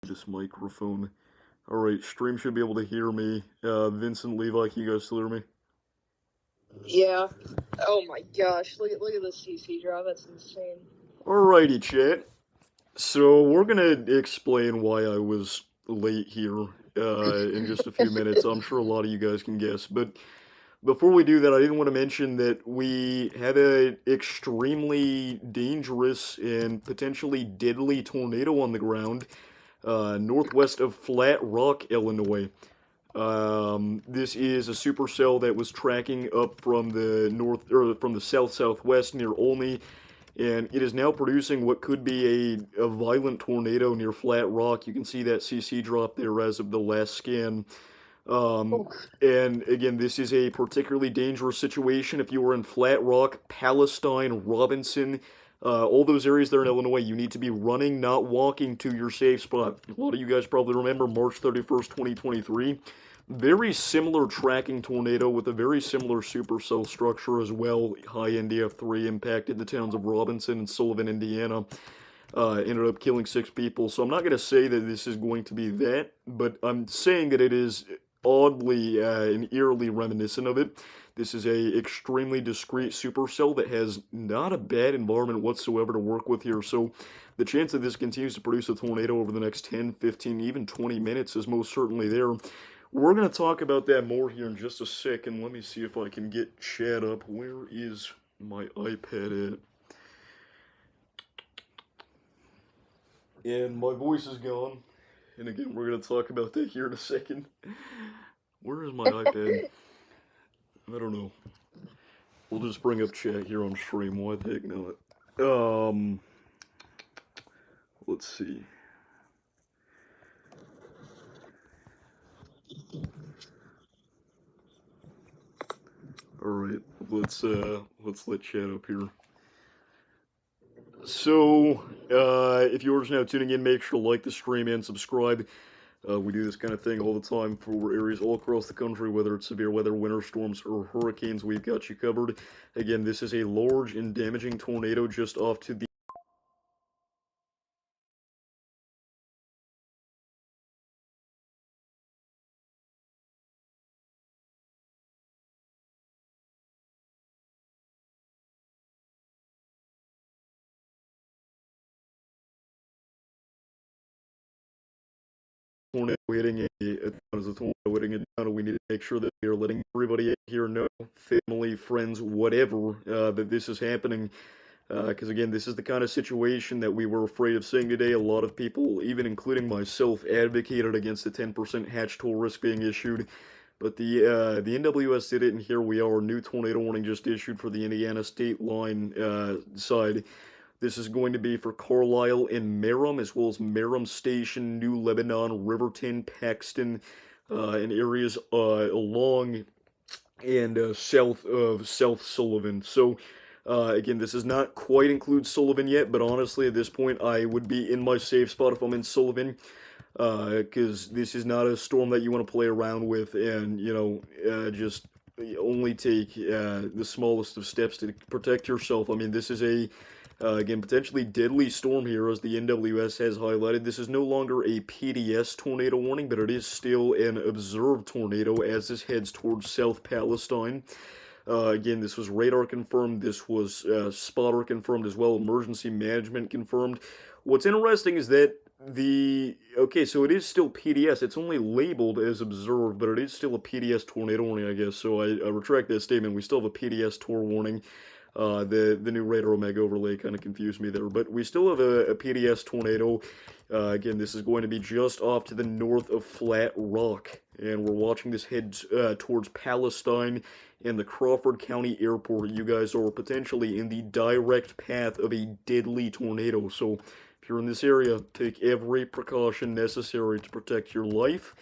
this microphone. Alright, stream should be able to hear me. Vincent, Levi, can you guys still hear me? Yeah. Oh my gosh, look at this CC draw, that's insane. Alrighty, chat. So, we're gonna explain why I was late here in just a few minutes. I'm sure a lot of you guys can guess, but before we do that, I didn't want to mention that we had an extremely dangerous and potentially deadly tornado on the ground northwest of Flat Rock, Illinois. This is a supercell that was tracking up from the north or from the south southwest near Olney, and it is now producing what could be a violent tornado near Flat Rock. You can see that CC drop there as of the last scan. Um, and again, this is a particularly dangerous situation. If you are in Flat Rock, Palestine, Robinson, all those areas there in Illinois, you need to be running, not walking to your safe spot. A lot of you guys probably remember March 31st, 2023. Very similar tracking tornado with a very similar supercell structure as well. High NDF3 impacted the towns of Robinson and Sullivan, Indiana. Ended up killing 6 people. So I'm not going to say that this is going to be that, but I'm saying that it is oddly and eerily reminiscent of it. This is a extremely discrete supercell that has not a bad environment whatsoever to work with here. So the chance that this continues to produce a tornado over the next 10, 15, even 20 minutes is most certainly there. We're going to talk about that more here in just a second. Let me see if I can get chat up. Where is my iPad at? And my voice is gone. And again, we're going to talk about that here in a second. Where is my iPad? I don't know. We'll just bring up chat here on stream. Why the heck not? Let's see. Alright, let's let chat up here. So, if you're just now tuning in, make sure to like the stream and subscribe. We do this kind of thing all the time for areas all across the country, whether it's severe weather, winter storms, or hurricanes, we've got you covered. Again, this is a large and damaging tornado just off to the tornado hitting as a tornado hitting a town. We need to make sure that we are letting everybody here know, family, friends, whatever, that this is happening. Because again, this is the kind of situation that we were afraid of seeing today. A lot of people, even including myself, advocated against the 10% hatch toll risk being issued. But the NWS did it, and here we are. New tornado warning just issued for the Indiana state line side. This is going to be for Carlisle and Merrim, as well as Merrim Station, New Lebanon, Riverton, Paxton, and areas along and south of South Sullivan. So, again, this does not quite include Sullivan yet, but honestly, at this point, I would be in my safe spot if I'm in Sullivan, because this is not a storm that you want to play around with and, just only take the smallest of steps to protect yourself. I mean, this is again, potentially deadly storm here, as the NWS has highlighted. This is no longer a PDS tornado warning, but it is still an observed tornado as this heads towards South Palestine. Again, this was radar confirmed. This was spotter confirmed as well. Emergency management confirmed. What's interesting is that so it is still PDS. It's only labeled as observed, but it is still a PDS tornado warning, I guess. So I retract that statement. We still have a PDS tor warning. The new radar omega overlay kind of confused me there, but we still have a PDS tornado. Again, this is going to be just off to the north of Flat Rock, and we're watching this head towards Palestine and the Crawford County Airport. You guys are potentially in the direct path of a deadly tornado, so if you're in this area, take every precaution necessary to protect your life.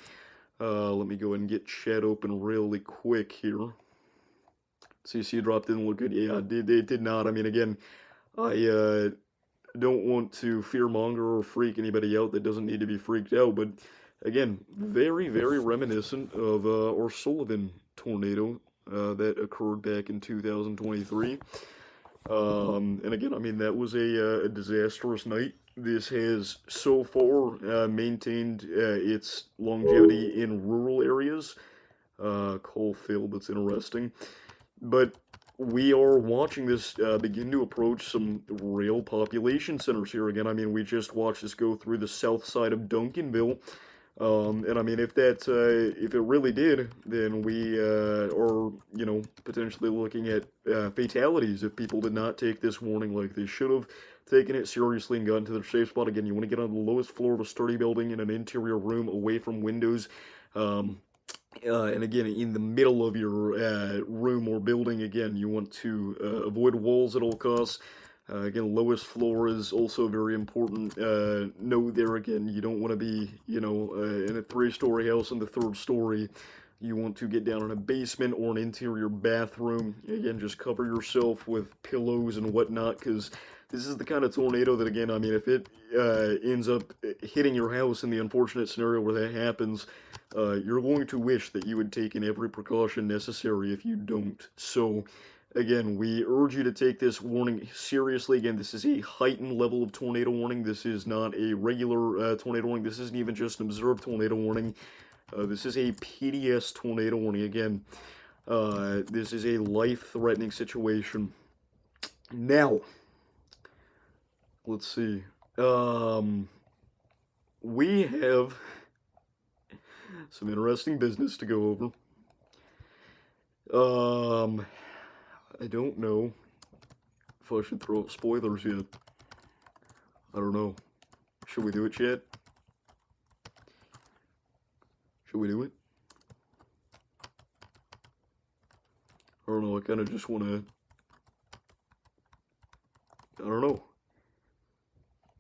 Let me go ahead and get chat open really quick here. CC drop didn't look good. Yeah, it did not. I mean, again, I don't want to fearmonger or freak anybody out that doesn't need to be freaked out, but again, very, very reminiscent of our Sullivan tornado that occurred back in 2023. And again, I mean, that was a disastrous night. this has so far maintained its longevity in rural areas. Coal field, that's interesting. But we are watching this begin to approach some real population centers here again. I mean, we just watched this go through the south side of Duncanville. And I mean, if it really did, then we are, potentially looking at fatalities if people did not take this warning like they should have taken it seriously and gotten to their safe spot. Again, you want to get on the lowest floor of a sturdy building in an interior room away from windows. Um, and again, in the middle of your room or building, again, you want to avoid walls at all costs. Again, lowest floor is also very important. Note there again, you don't want to be, in a three-story house in the third story. You want to get down in a basement or an interior bathroom. Again, just cover yourself with pillows and whatnot, because this is the kind of tornado that, again, I mean, if it ends up hitting your house in the unfortunate scenario where that happens, you're going to wish that you had taken every precaution necessary if you don't. So, again, we urge you to take this warning seriously. Again, this is a heightened level of tornado warning. This is not a regular tornado warning. This isn't even just an observed tornado warning. This is a PDS tornado warning. Again, this is a life-threatening situation. Now, let's see. We have some interesting business to go over. I don't know if I should throw up spoilers yet. I don't know. Should we do it yet? Should we do it? I don't know. I kind of just want to. I don't know.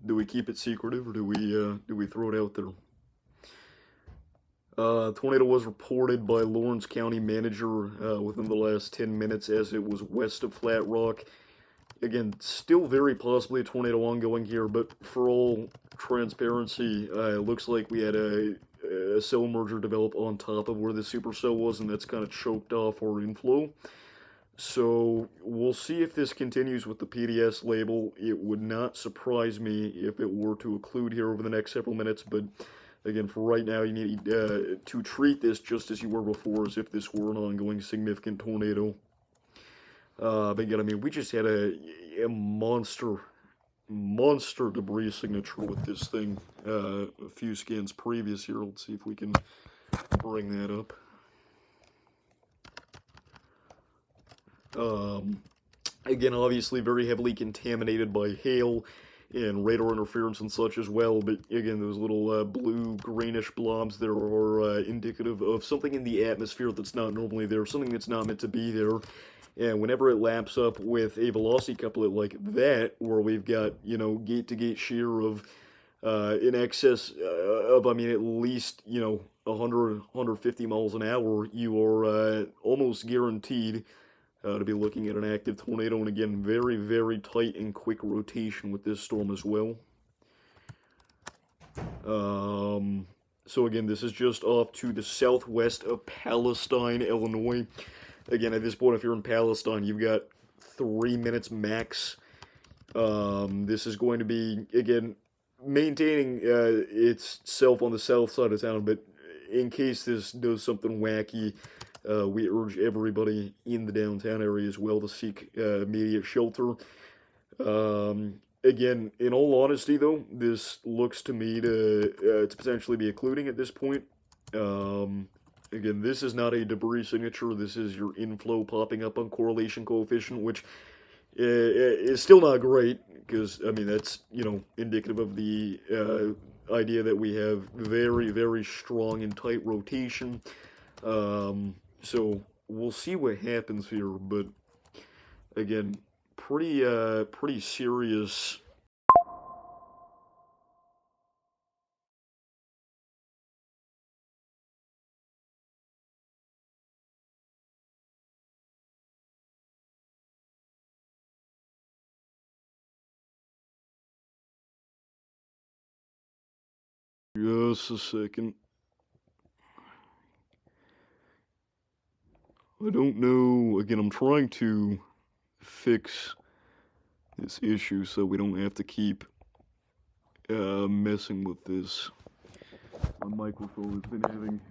Do we keep it secretive or do we throw it out there? Tornado was reported by Lawrence County manager within the last 10 minutes as it was west of Flat Rock. Again, still very possibly a tornado ongoing here, but for all transparency, it looks like we had a cell merger develop on top of where the supercell was, and that's kind of choked off our inflow. So we'll see if this continues with the PDS label. It would not surprise me if it were to occlude here over the next several minutes, but again, for right now, you need to treat this just as you were before, as if this were an ongoing significant tornado. But again, I mean, we just had a monster debris signature with this thing a few scans previous here. Let's see if we can bring that up. Again, obviously very heavily contaminated by hail and radar interference and such as well, but again, those little blue-greenish blobs there are indicative of something in the atmosphere that's not normally there, something that's not meant to be there. And whenever it laps up with a velocity couplet like that, where we've got, gate-to-gate shear of in excess of, I mean, at least, 100, 150 miles an hour, you are almost guaranteed to be looking at an active tornado, and again, very, very tight and quick rotation with this storm as well. So again, this is just off to the southwest of Palestine, Illinois. Again, at this point, if you're in Palestine, you've got 3 minutes max. This is going to be, again, maintaining itself on the south side of town, but in case this does something wacky, we urge everybody in the downtown area as well to seek immediate shelter. Again, in all honesty, though, this looks to me to potentially be occluding at this point. Again, this is not a debris signature. This is your inflow popping up on correlation coefficient, which is still not great because, I mean, that's, indicative of the idea that we have very, very strong and tight rotation. So we'll see what happens here, but again, pretty serious. Just a second. I don't know. Again, I'm trying to fix this issue so we don't have to keep messing with this. My microphone has been having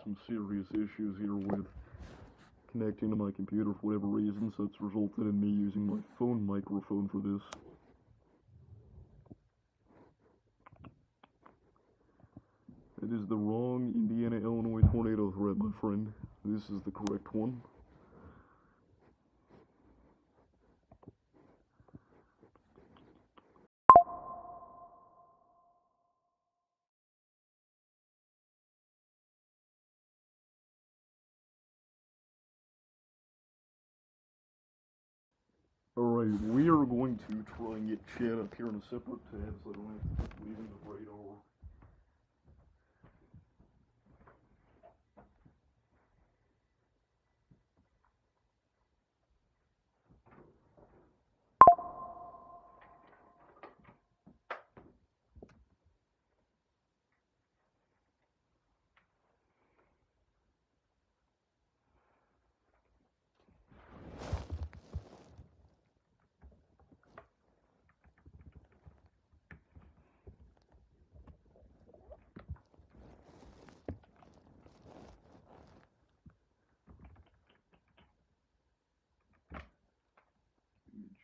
some serious issues here with connecting to my computer for whatever reason, so it's resulted in me using my phone microphone for this. It is the wrong Indiana, Illinois tornado threat, my friend. This is the correct one. Alright, we are going to try and get chat up here in a separate tab so I don't have to keep leaving the radar.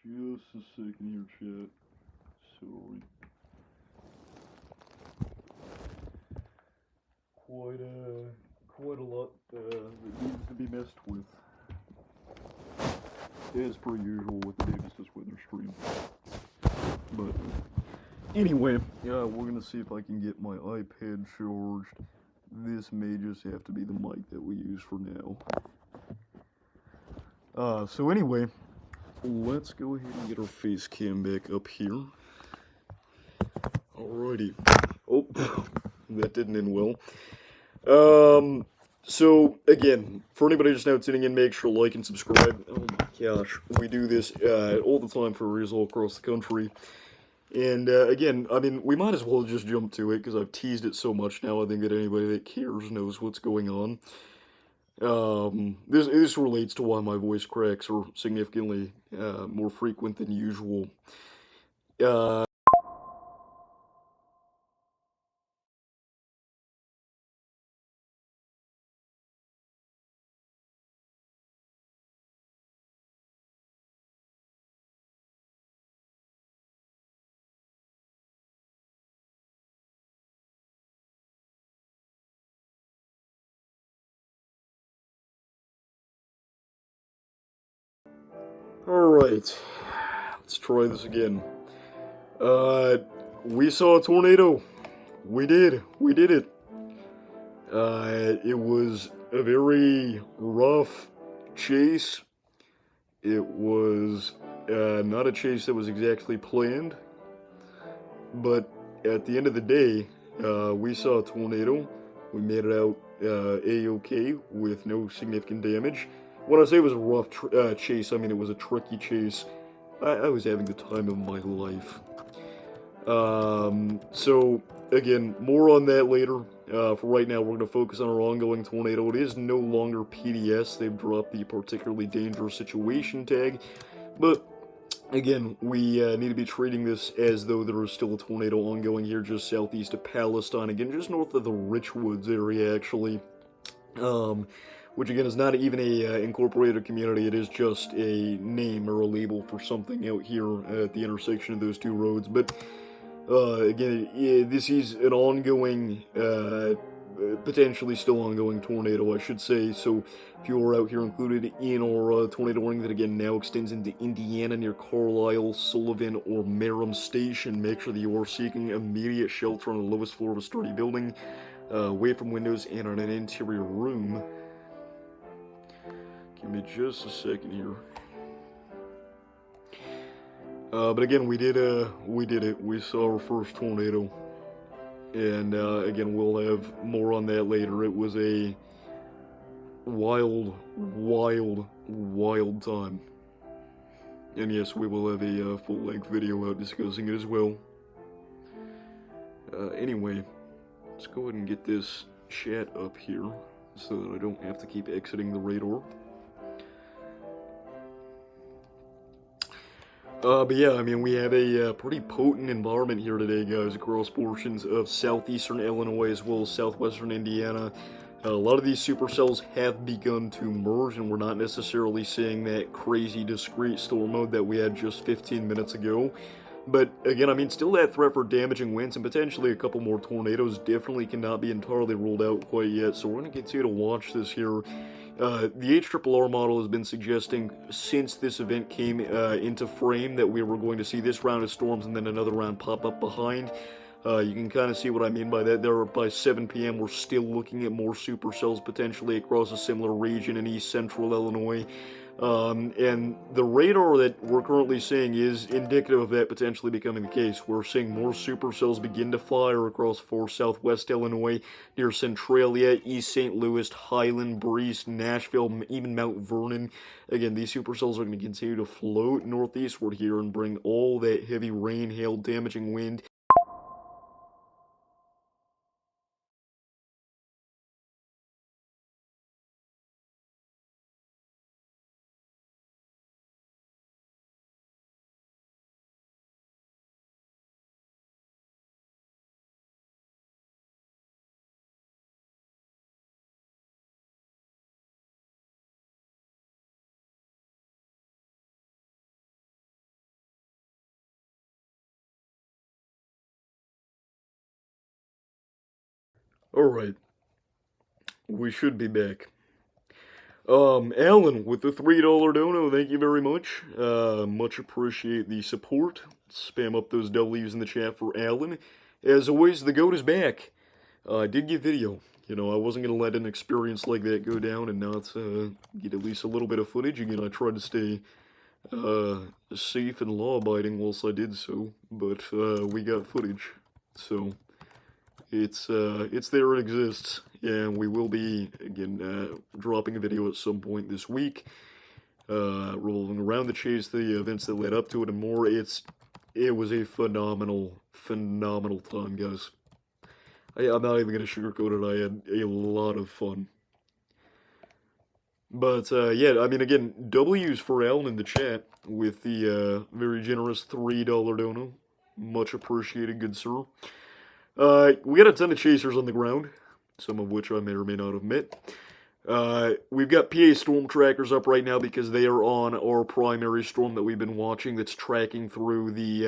Just a second here, chat. Sorry. Quite a lot that needs to be messed with. As per usual with the Davis weather stream. But anyway, we're gonna see if I can get my iPad charged. This may just have to be the mic that we use for now. So anyway, let's go ahead and get our face cam back up here. Alrighty. Oh, that didn't end well. So again, for anybody just now tuning in, make sure to like and subscribe. Oh my gosh, we do this all the time for reels all across the country. And again, I mean, we might as well just jump to it because I've teased it so much now. I think that anybody that cares knows what's going on. This relates to why my voice cracks are significantly more frequent than usual. Alright, let's try this again. We saw a tornado. We did it. It was a very rough chase. It was not a chase that was exactly planned, but at the end of the day, we saw a tornado. We made it out A-OK with no significant damage. When I say it was a rough chase, I mean it was a tricky chase. I was having the time of my life. So, again, more on that later. For right now, we're going to focus on our ongoing tornado. It is no longer PDS. They've dropped the particularly dangerous situation tag. But, again, we need to be treating this as though there is still a tornado ongoing here just southeast of Palestine. Again, just north of the Richwoods area, actually. Which again is not even a incorporated community, it is just a name or a label for something out here at the intersection of those two roads. But again, this is an ongoing, potentially still ongoing tornado, I should say. So if you are out here included in our tornado warning that again now extends into Indiana near Carlisle, Sullivan, or Merrim Station, make sure that you are seeking immediate shelter on the lowest floor of a sturdy building, away from windows and on an interior room. Give me just a second here. But again, we did it. We saw our first tornado. And, again, we'll have more on that later. It was a wild time. And yes, we will have a full-length video out discussing it as well. Anyway, let's go ahead and get this chat up here so that I don't have to keep exiting the radar. But yeah, I mean, we have a pretty potent environment here today, guys, across portions of southeastern Illinois as well as southwestern Indiana. A lot of these supercells have begun to merge, and we're not necessarily seeing that crazy discrete storm mode that we had just 15 minutes ago. But again, I mean, still that threat for damaging winds and potentially a couple more tornadoes definitely cannot be entirely ruled out quite yet. So we're going to continue to watch this here. The HRRR model has been suggesting since this event came into frame that we were going to see this round of storms and then another round pop up behind. You can kind of see what I mean by that. There, by 7 p.m., we're still looking at more supercells potentially across a similar region in east central Illinois. And the radar that we're currently seeing is indicative of that potentially becoming the case. We're seeing more supercells begin to fire across far southwest Illinois, near Centralia, East St. Louis, Highland, Breese, Nashville, even Mount Vernon. Again, these supercells are going to continue to float northeastward here and bring all that heavy rain, hail, damaging wind. Alright, we should be back. Alan with the $3 dono, thank you very much. Much appreciate the support. Spam up those W's in the chat for Alan. As always, the GOAT is back. I did get video. You know, I wasn't gonna let an experience like that go down and not get at least a little bit of footage. Again, I tried to stay safe and law-abiding whilst I did so, but we got footage. So it's there, it exists, and we will be again dropping a video at some point this week, revolving around the chase, the events that led up to it, and more. It was a phenomenal time, guys. I'm not even gonna sugarcoat it. I had a lot of fun. But yeah, I mean, again, W's for Alan in the chat with the very generous $3 dono. Much appreciated, good sir. We got a ton of chasers on the ground, some of which I may or may not have met. We've got PA storm trackers up right now because they are on our primary storm that we've been watching that's tracking through the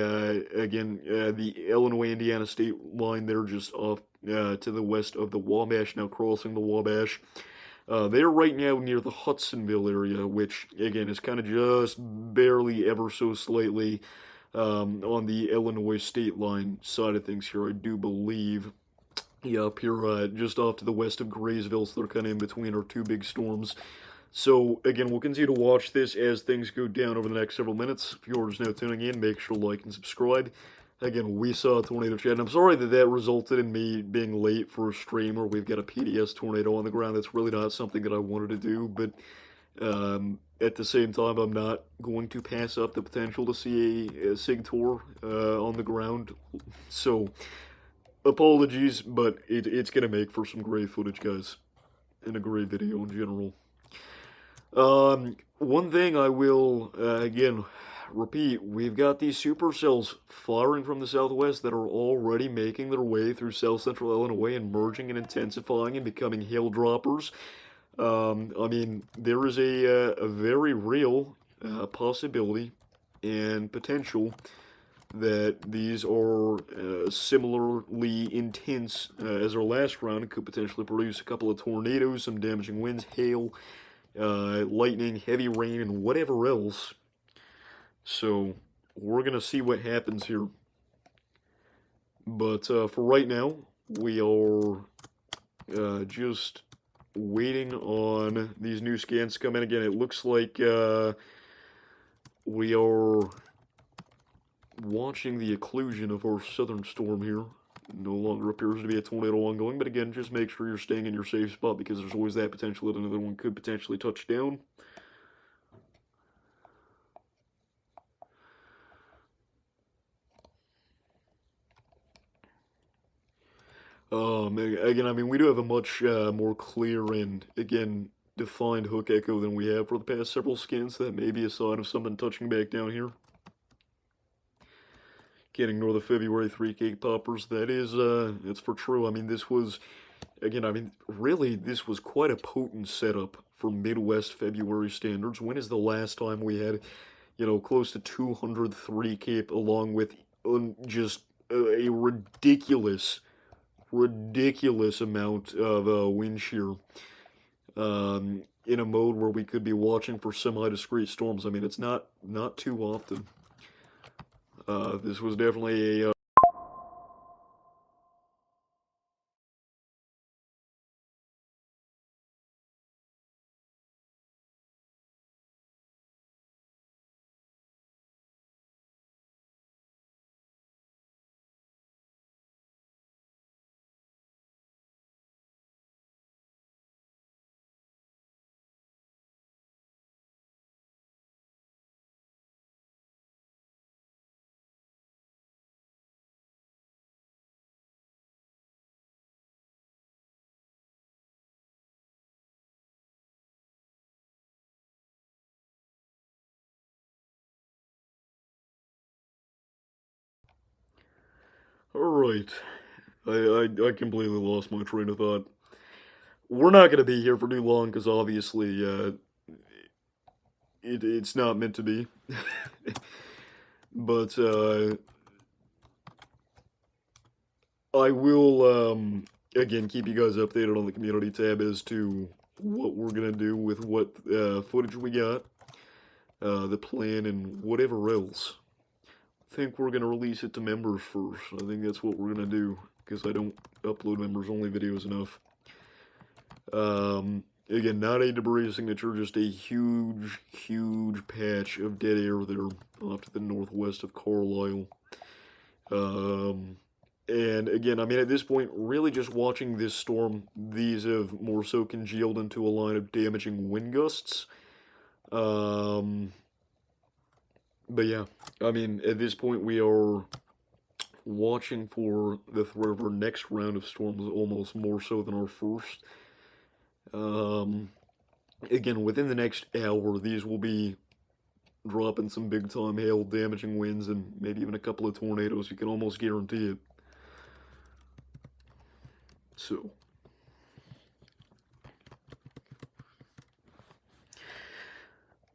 Illinois-Indiana state line there just off to the west of the Wabash, now crossing the Wabash. They are right now near the Hudsonville area, which, again, is kind of just barely ever so slightly on the Illinois state line side of things here, I do believe. Yeah, up here just off to the west of Graysville, so they're kind of in between our two big storms. So, again, we'll continue to watch this as things go down over the next several minutes. If you're just now tuning in, make sure to like and subscribe. Again, we saw a tornado chat, and I'm sorry that that resulted in me being late for a stream where we've got a PDS tornado on the ground. That's really not something that I wanted to do, but at the same time, I'm not going to pass up the potential to see a SIG tour on the ground. So, apologies, but it's going to make for some great footage, guys, and a great video in general. One thing I will, again, repeat, we've got these supercells firing from the southwest that are already making their way through south central Illinois and merging and intensifying and becoming hail droppers. I mean, there is a very real possibility and potential that these are similarly intense as our last round and could potentially produce a couple of tornadoes, some damaging winds, hail, lightning, heavy rain, and whatever else. So, we're going to see what happens here. But for right now, we are just waiting on these new scans to come in. Again, it looks like we are watching the occlusion of our southern storm here. No longer appears to be a tornado ongoing, but again, just make sure you're staying in your safe spot because there's always that potential that another one could potentially touch down. Again, I mean, we do have a much more clear and, again, defined hook echo than we have for the past several scans. That may be a sign of something touching back down here. Can't ignore the February 3 cake poppers. That is, it's for true. I mean, this was, again, I mean, really, this was quite a potent setup for Midwest February standards. When is the last time we had, close to 203 cape along with just a ridiculous amount of wind shear in a mode where we could be watching for semi-discrete storms. I mean, it's not too often. This was definitely a Alright. I completely lost my train of thought. We're not going to be here for too long because obviously it's not meant to be. But I will, again, keep you guys updated on the community tab as to what we're going to do with what footage we got, the plan, and whatever else. I think we're going to release it to members first. I think that's what we're going to do because I don't upload members-only videos enough. Again, not a debris signature, just a huge patch of dead air there off to the northwest of Carlisle. And again, I mean, at this point, really just watching this storm, these have more so congealed into a line of damaging wind gusts. But yeah, I mean, at this point, we are watching for the threat of our next round of storms almost more so than our first. Again, within the next hour, these will be dropping some big time hail, damaging winds, and maybe even a couple of tornadoes. You can almost guarantee it. So,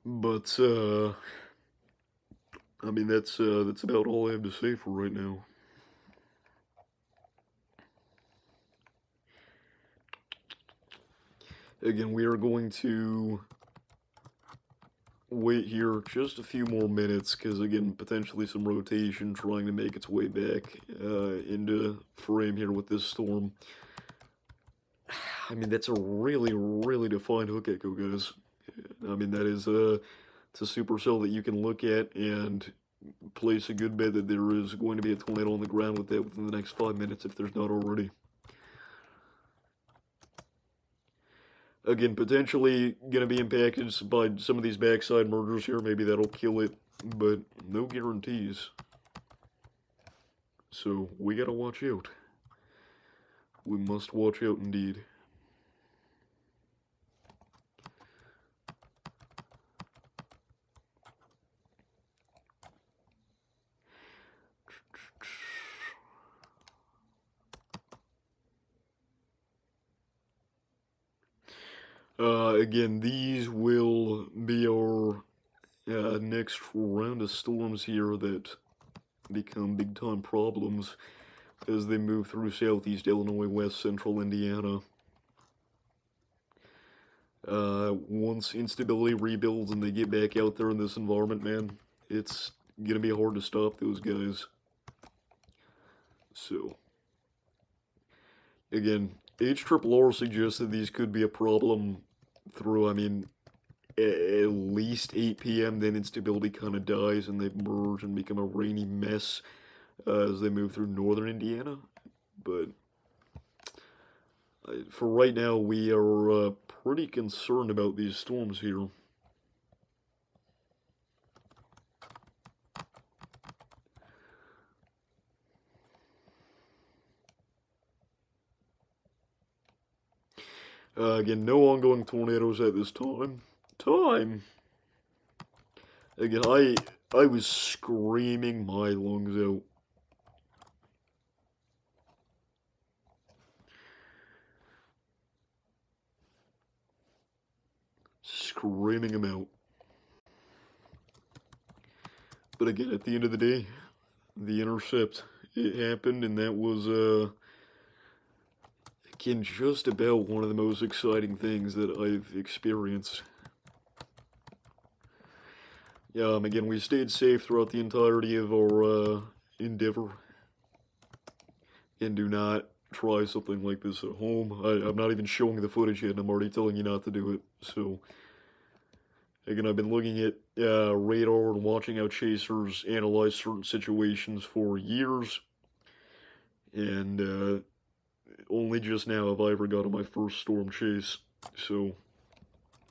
but I mean that's about all I have to say for right now. Again, we are going to wait here just a few more minutes because, again, potentially some rotation trying to make its way back into frame here with this storm. I mean, that's a really defined hook echo, guys. I mean, that is it's a supercell that you can look at and place a good bet that there is going to be a tornado on the ground with that within the next 5 minutes if there's not already. Again, potentially going to be impacted by some of these backside mergers here. Maybe that'll kill it, but no guarantees. So we gotta watch out. We must watch out indeed. Again, these will be our next round of storms here that become big time problems as they move through southeast Illinois, west central Indiana. Once instability rebuilds and they get back out there in this environment, man, it's gonna be hard to stop those guys. So, again, HRRR suggested these could be a problem through, I mean, at least 8 p.m., then instability kind of dies and they merge and become a rainy mess as they move through northern Indiana. But for right now, we are pretty concerned about these storms here. Again, no ongoing tornadoes at this time. Again, I was screaming my lungs out screaming him out. But again, at the end of the day, the intercept, it happened, and that was, again, just about one of the most exciting things that I've experienced. Again, we stayed safe throughout the entirety of our endeavor, and do not try something like this at home. I'm not even showing the footage yet, and I'm already telling you not to do it. So, again, I've been looking at radar and watching how chasers analyze certain situations for years, and only just now have I ever got on my first storm chase. So,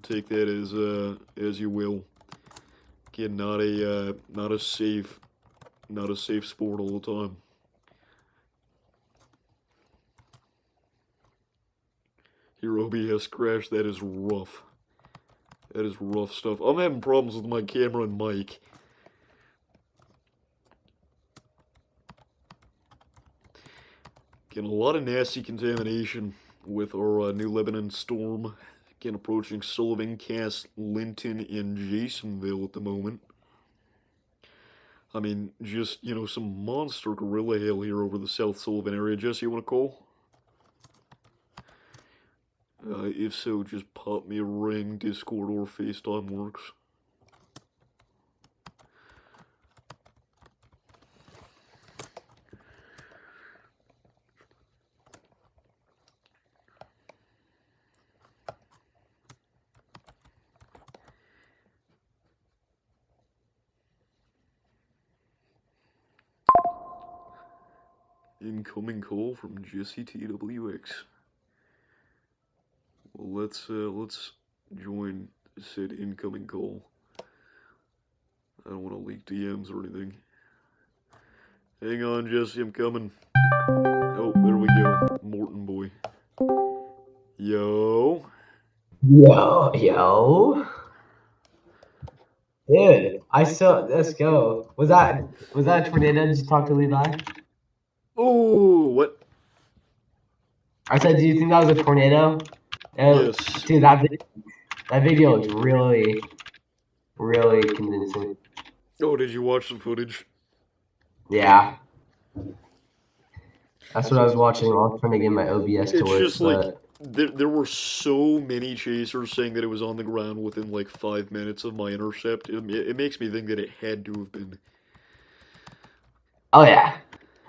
take that as you will. Again, not a safe sport all the time. Your OBS crash, that is rough. That is rough stuff. I'm having problems with my camera and mic. Getting a lot of nasty contamination with our New Lebanon storm. Again, approaching Sullivan, Cass, Linton, and Jasonville at the moment. I mean, just, some monster gorilla hail here over the South Sullivan area. Jesse, you want to call? If so, just pop me a ring. Discord or FaceTime works. Incoming call from Jesse TWX. Well, let's join said incoming call. I don't want to leak DMs or anything. Hang on, Jesse, I'm coming. Oh, there we go. Morton boy. Yo. Yo. Dude, let's go. Was that a tornado? Did you talk to Levi? Oh, what? I said, do you think that was a tornado? Yes. Dude, that video is really, really convincing. Oh, did you watch the footage? Yeah. That's what I was watching. I was trying to get my OBS to work. It's just like, there were so many chasers saying that it was on the ground within like 5 minutes of my intercept. It makes me think that it had to have been. Oh yeah,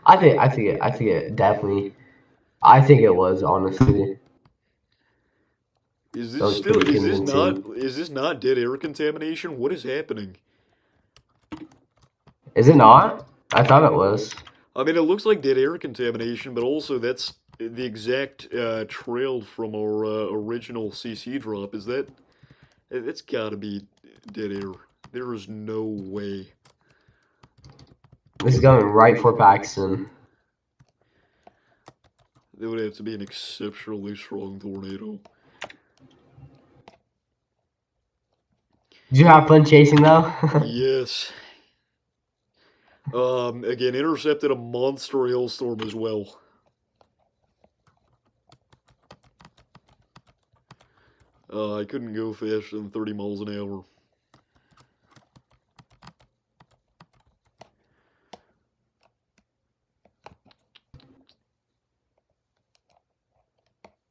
I think it definitely. I think it was, honestly. Is this not dead air contamination? What is happening? Is it not? I thought it was. I mean, it looks like dead air contamination, but also that's the exact trail from our original CC drop. Is that? That's gotta be dead air. There is no way. This is going right for Paxton. It would have to be an exceptionally strong tornado. Did you have fun chasing though? Yes. Again, intercepted a monster hailstorm as well. I couldn't go faster than 30 miles an hour.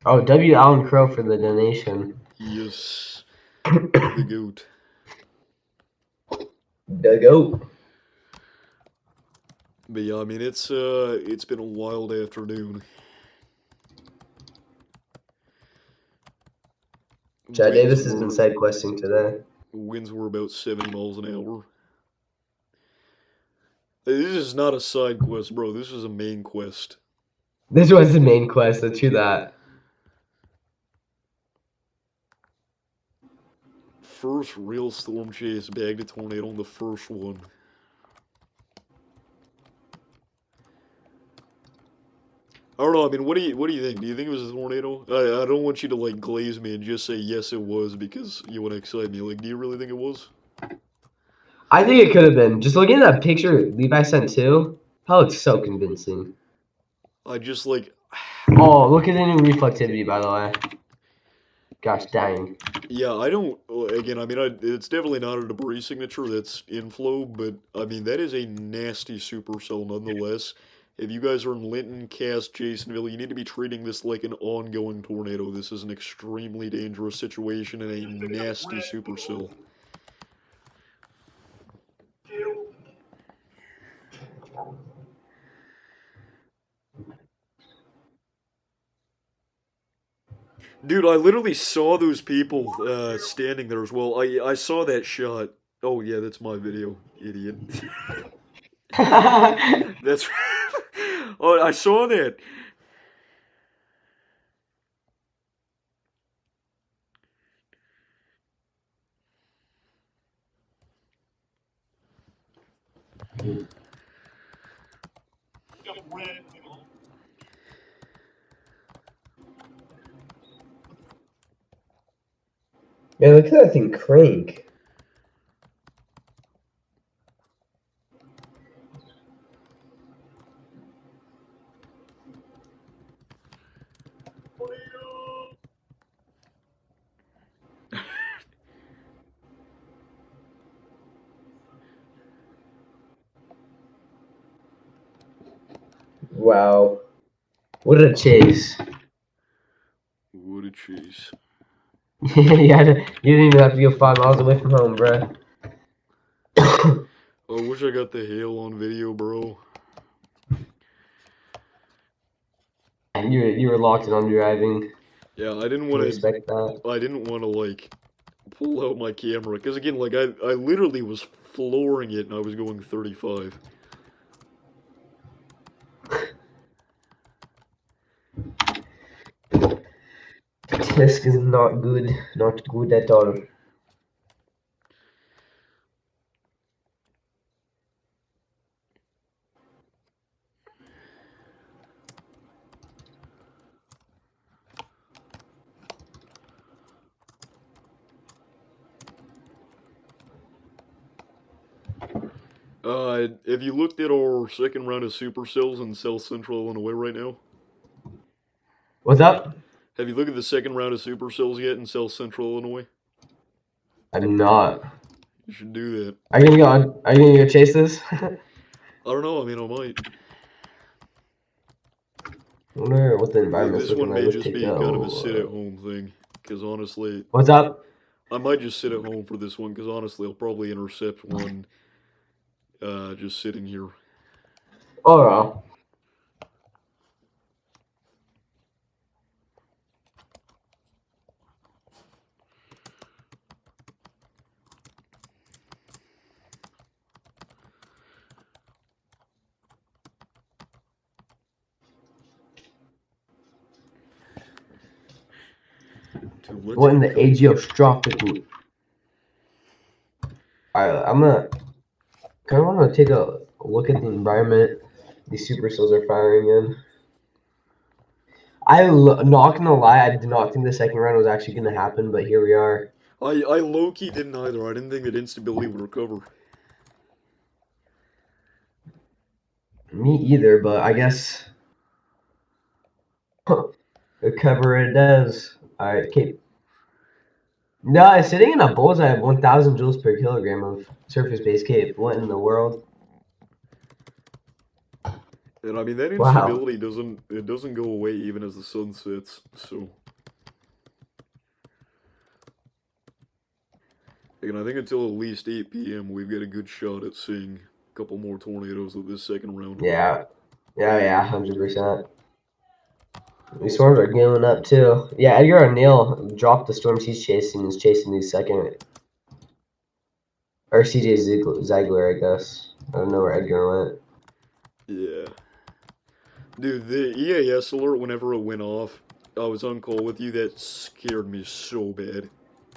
Oh, W. Allen Crow for the donation. Yes. The goat. The goat. But yeah, I mean, it's been a wild afternoon. Chad Davis has been side questing today. Winds were about 70 miles an hour. This is not a side quest, bro. This is a main quest. This was the main quest. Let's do that. First real storm chase, bagged a tornado on the first one. I don't know. I mean, what do you think? Do you think it was a tornado? I don't want you to like glaze me and just say yes it was because you want to excite me. Like, do you really think it was? I think it could have been. Just looking at that picture Levi sent too, that looks so convincing. I just like. Oh, look at the new reflectivity, by the way. Gosh dang. Yeah, I don't. Again, I mean, it's definitely not a debris signature that's inflow, but I mean that is a nasty supercell nonetheless. If you guys are in Linton, Cass, Jasonville, you need to be treating this like an ongoing tornado. This is an extremely dangerous situation and a nasty supercell. Dude, I literally saw those people standing there as well. I saw that shot. Oh yeah, that's my video, idiot. That's. Oh, I saw that. Man, look at that thing crank. Wow. What a chase. What a chase. You didn't even have to go 5 miles away from home, bruh. I wish I got the hail on video, bro. You were locked in on driving. Yeah, I didn't Can want respect that. to. I didn't want to like pull out my camera because again, like I literally was flooring it and I was going 35. This is not good. Not good at all. Have you looked at our second round of supercells in South Central Illinois right now? What's up? Have you looked at the second round of supercells yet in South Central Illinois? I do not. You should do that. Are you gonna go? Are you gonna go chase this? I don't know. I mean, I might. I wonder what the environment's This looking one like. may Let's just take be a kind of a sit-at look. home thing. Because honestly, What's up? I might just sit at home for this one. Because honestly, I'll probably intercept one just sitting here. Oh, well. Dude, let's What in the go. Agiostropical? Alright, I'm gonna kind of want to take a look at the environment these supercells are firing in. Not gonna lie, I did not think the second round was actually gonna happen, but here we are. I low-key didn't either. I didn't think that instability would recover. Me either, but I guess recover it does. Alright, Cape. No, it's sitting in a bullseye of 1,000 joules per kilogram of surface-based Cape. What in the world? And I mean that Wow. instability doesn't go away even as the sun sets. So, and I think until at least 8 p.m. we've got a good shot at seeing a couple more tornadoes with this second round. Yeah. Yeah, 100%. These storms are going up too. Yeah, Edgar O'Neill dropped the storms he's chasing. He's chasing these second. Or CJ Ziegler, I guess. I don't know where Edgar went. Yeah. Dude, the EAS alert, whenever it went off, I was on call with you, that scared me so bad.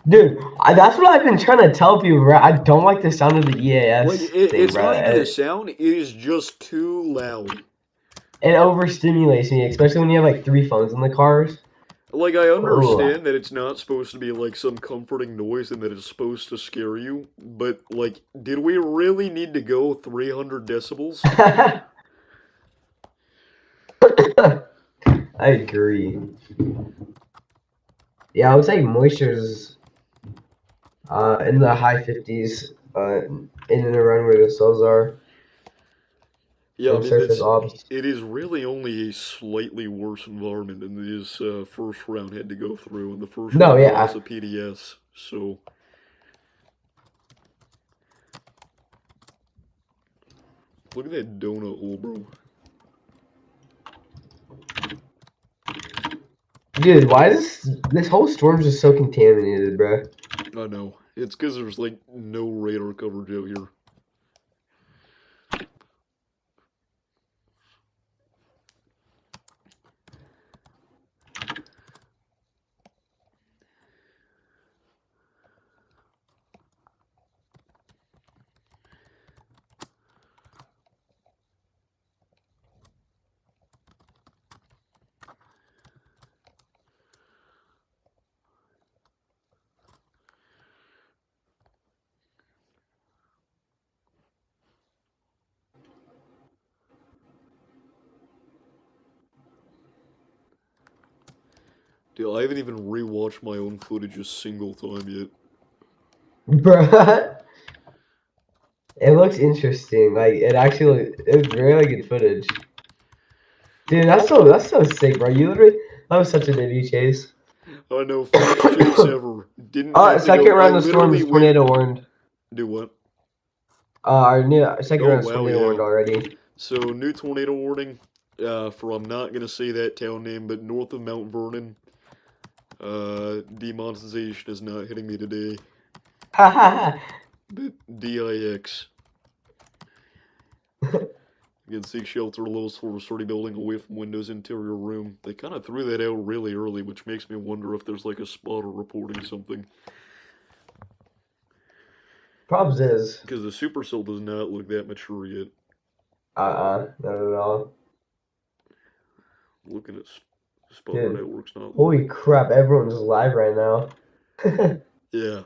Dude, that's what I've been trying to tell people, bro. I don't like the sound of the EAS Like, thing, it's bro. not even the sound, it is just too loud. It overstimulates me, especially when you have like 3 phones in the cars. Like, I Ugh. understand that it's not supposed to be, like, some comforting noise and that it's supposed to scare you, but, like, did we really need to go 300 decibels? I agree. Yeah, it looks like moisture's in the high 50s in and around where the cells are Yeah, I from mean surface it's ops. it is really only a slightly worse environment than this first round had to go through, and the first No, round got us yeah. a PDS. So look at that donut hole, bro. Dude, why is this whole storm just so contaminated, bro? I know it's because there's like no radar coverage out here. Dude, I haven't even rewatched my own footage a single time yet. Bruh. It looks interesting. Like it's really good footage. Dude, that's so sick, bro. You literally that was such a nitty chase. I know, first chase ever. Didn't have to Second go. I round of storm literally is went. tornado warned. Do what? Our new second Oh round is wow, tornado yeah. warned already. So new tornado warning. For I'm not gonna say that town name, but north of Mount Vernon. Demonetization is not hitting me today. But DIX. Again, seek shelter, lowest floor of sturdy building, away from windows, interior room. They kind of threw that out really early, which makes me wonder if there's like a spotter reporting something. Probs is Because the supercell does not look that mature yet. not at all. Looking at spotter Dude, networks not holy loading. crap! Everyone's live right now. Yeah.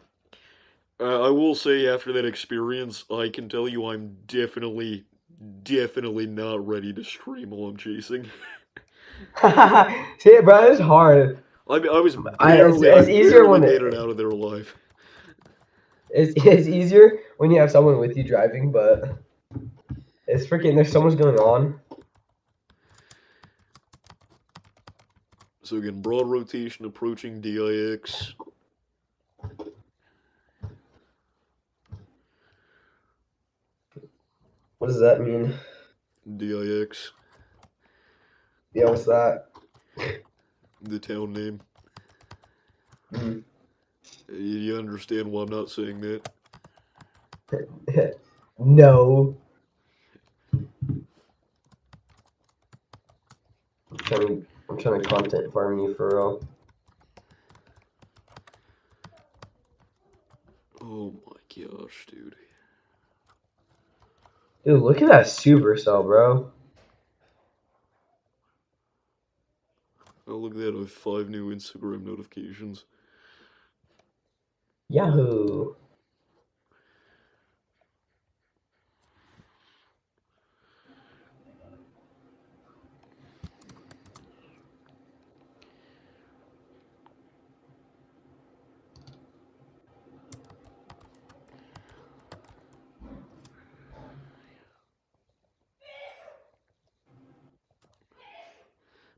I will say after that experience, I can tell you I'm definitely not ready to stream while I'm chasing. See, bro, it's hard. I was I It's easier barely when made it out of there alive. it's easier when you have someone with you driving, but it's freaking. There's so much going on. So again, broad rotation approaching DIX. What does that mean? DIX, Yeah, what's that? the town name. Mm. You understand why I'm not saying that? No. I'm trying to content farm you for real. Oh my gosh, dude. Dude, look at that supercell, bro. Oh, look at that. I have 5 new Instagram notifications. Yahoo.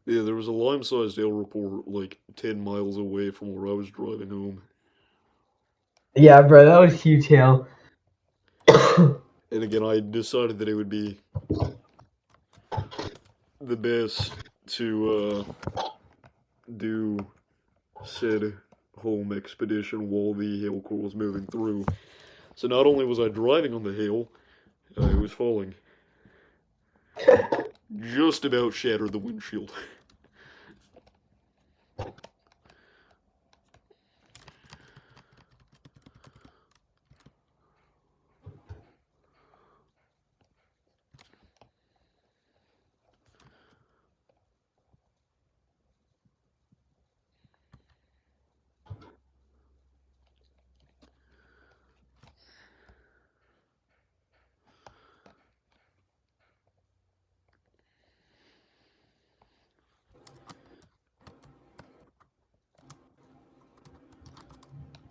Yeah, there was a lime-sized hail report like 10 miles away from where I was driving home. Yeah, bro, that was huge hail. And again, I decided that it would be the best to do said home expedition while the hail core was moving through. So not only was I driving on the hail, it was falling. Just about shattered the windshield.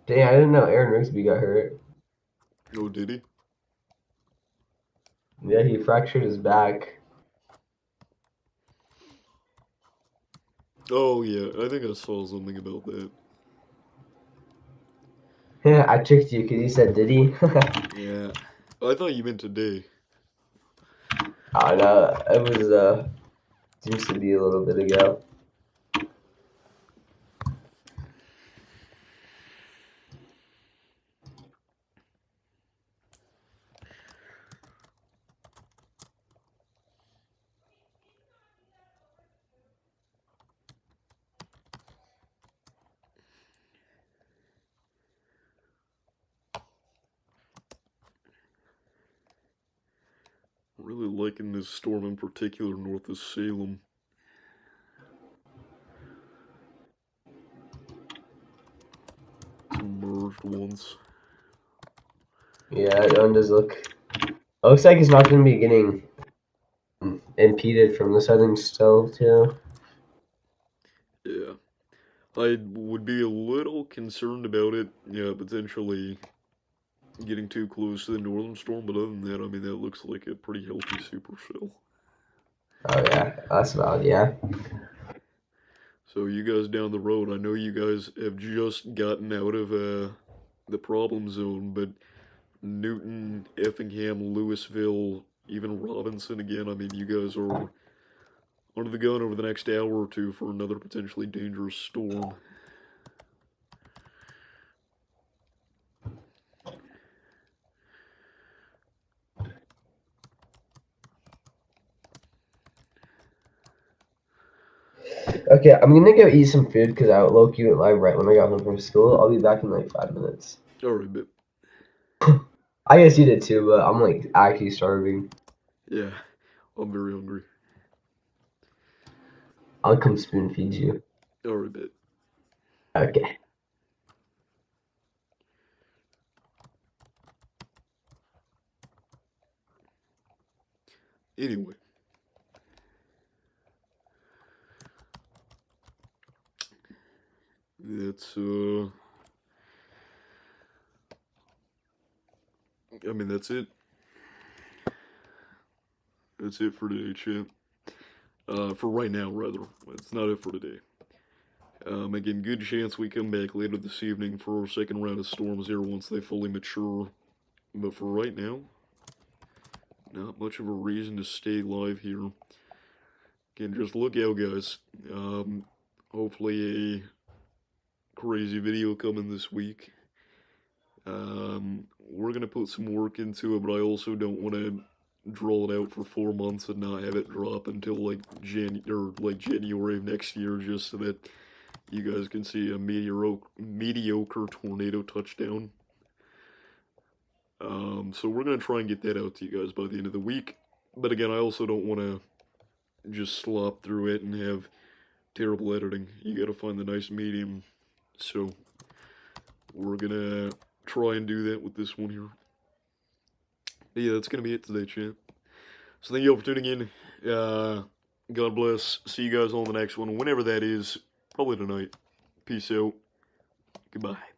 Dang, I didn't know Aaron Rigsby got hurt. Oh, did he? Yeah, he fractured his back. Oh, yeah, I think I saw something about that. I tricked you because you said, did he? Yeah. I thought you meant today. Oh no, it was seems to be a little bit ago. Really liking this storm in particular north of Salem. Some merged ones. Yeah, it does look. It looks like it's not going to be getting impeded from the southern still too. Yeah. I would be a little concerned about it, yeah, potentially getting too close to the northern storm, but other than that, I mean, that looks like a pretty healthy supercell. Oh yeah, that's valid. Yeah. So you guys down the road, I know you guys have just gotten out of the problem zone, but Newton, Effingham, Louisville, even Robinson again, I mean, you guys are under the gun over the next hour or two for another potentially dangerous storm. Okay, I'm gonna go eat some food because I low key went live right when I got home from school. I'll be back in like 5 minutes. Alright, but I guess you did too, but I'm like actually starving. yeah, I'm very hungry. I'll come spoon feed you. Alright, but Okay. anyway. That's I mean that's it. That's it for today, champ. For right now, rather. It's not it for today. Again, good chance we come back later this evening for our second round of storms here once they fully mature. But for right now, not much of a reason to stay live here. Again, just look out, guys. Hopefully a crazy video coming this week. We're gonna put some work into it, but I also don't want to draw it out for 4 months and not have it drop until like January of next year, just so that you guys can see a mediocre tornado touchdown. So we're gonna try and get that out to you guys by the end of the week. But again, I also don't want to just slop through it and have terrible editing. You gotta find the nice medium. So we're gonna try and do that with this one here. But yeah, that's gonna be it today, champ. So thank you all for tuning in. God bless. See you guys on the next one, whenever that is. Probably tonight. Peace out. Goodbye.